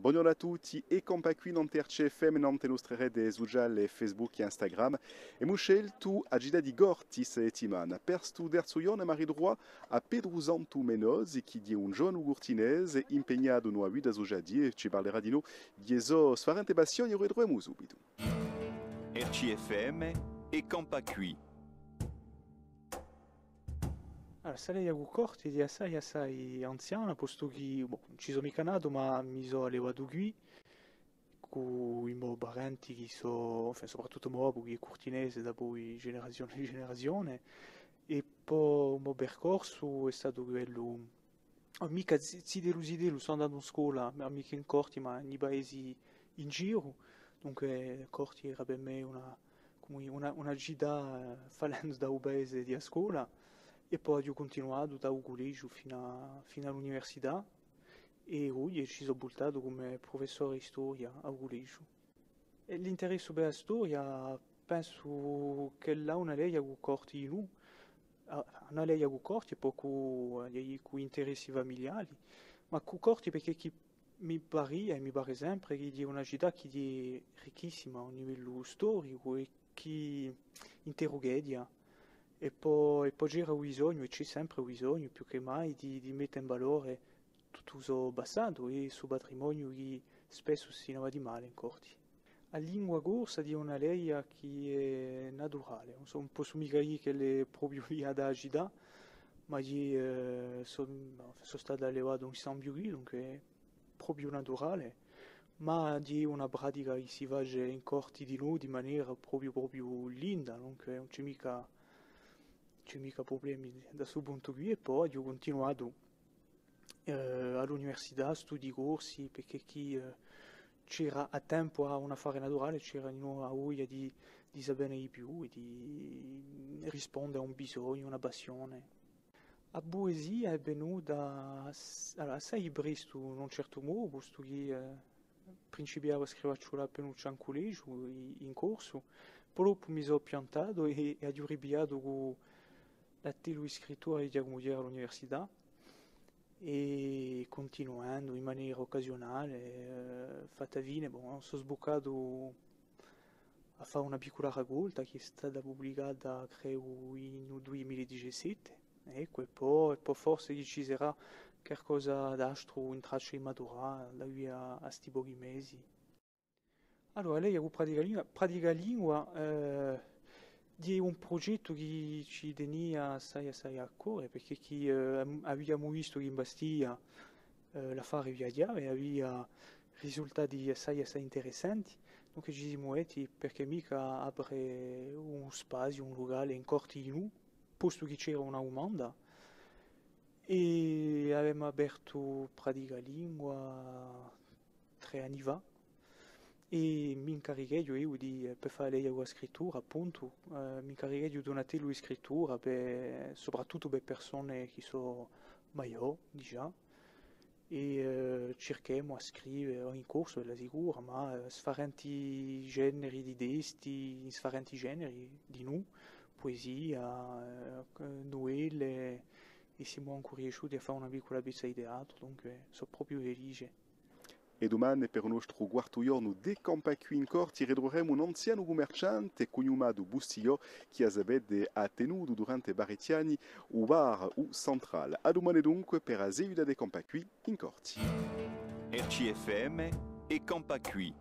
Buongiorno a tutti e compa qui non terce FM non te nostre rete sociali Facebook e Instagram e mu scelto agida di Gorti settimana per studiare su Ione Mari Droit a Pedro Santu Menosi che è un giovane ugurtinese impegnato nella vita sociale e ci parlerà di noi di esso sfarente passioni e ritroviamo subito. RCFM e Campacui. Allora, sarei a corti di assai anziana, posto che ci sono mica nato, ma mi sono allevato qui, con i miei parenti che sono, soprattutto mio che è curtinese da poi generazione in generazione, e poi il mio percorso è stato quello, mica zidelu, sono andato a scuola, mica in corti, ma nei paesi in giro, dunque corti era per me una gita falendo da un paese di a scuola. E poi ho continuato da un collegio fino all'università e oggi ci sono buttato come professore di storia a un collegio. E l'interesse per la storia penso che là una lei ha corti di noi, una lei ha corti e poco con interessi familiari, ma con corti perché chi mi pare e mi pare sempre che è una città che è ricchissima a un livello storico e che interroga. E poi c'era bisogno, e c'è sempre bisogno, più che mai, di mettere in valore tutto il passato e il suo patrimonio che spesso si nava di male in corti. La lingua corsa di una lei che è naturale, non so, un po' su mica io che è proprio lì ad agita, ma io sono stato allevato in San Biuri, dunque è proprio naturale, ma di una pratica che si fa in corti di noi di maniera proprio linda, dunque non c'è mica problemi da questo punto qui e poi ho continuato all'università, studi corsi, perché chi c'era a tempo a un affare naturale, c'era di nuovo a voglia di sapere di più e di rispondere a un bisogno, una passione. La poesia è venuta assai presto in un certo modo, posto che principiavo a scrivere appena un collegio in corso, poi dopo mi sono piantato e ho ripiato con la telo scrittura di Diacomo all'università e continuando in maniera occasionale, fatta fine, sono sboccato a fare una piccola raccolta che è stata pubblicata credo nel 2017, ecco, e poi forse ci sarà qualcosa d'altro in traccia immatura da qui a sti pochi mesi. Allora, lei ha pratica lingua di un progetto che ci tenia assai a cuore, perché abbiamo visto che in Bastiglia l'affare viaggiava e aveva risultati assai interessanti, dunque ci siamo detti perché mica aprire uno spazio, un locale in Cortinu, posto che c'era una domanda, e abbiamo aperto pratica lingua 3 anni fa e mi incarichai io per fare la scrittura, appunto, mi incarichai di donare la scrittura soprattutto per persone che sono maggiori, diciamo, e cerchiamo a scrivere in corso, è la sicura, ma sfarenti generi di testi, sfarenti generi di nu, poesia, novelle, e siamo ancora riusciti a fare una piccola pezza di teatro, dunque sono proprio felice. E domani per il nostro quarto giorno di campa qui in corti ritroveremo un anziano commerciante cognomato Bustillo che ha tenuto durante vari anni un bar centrale. A domani dunque per la seguita di campa qui in corti. RCFM e Campacui.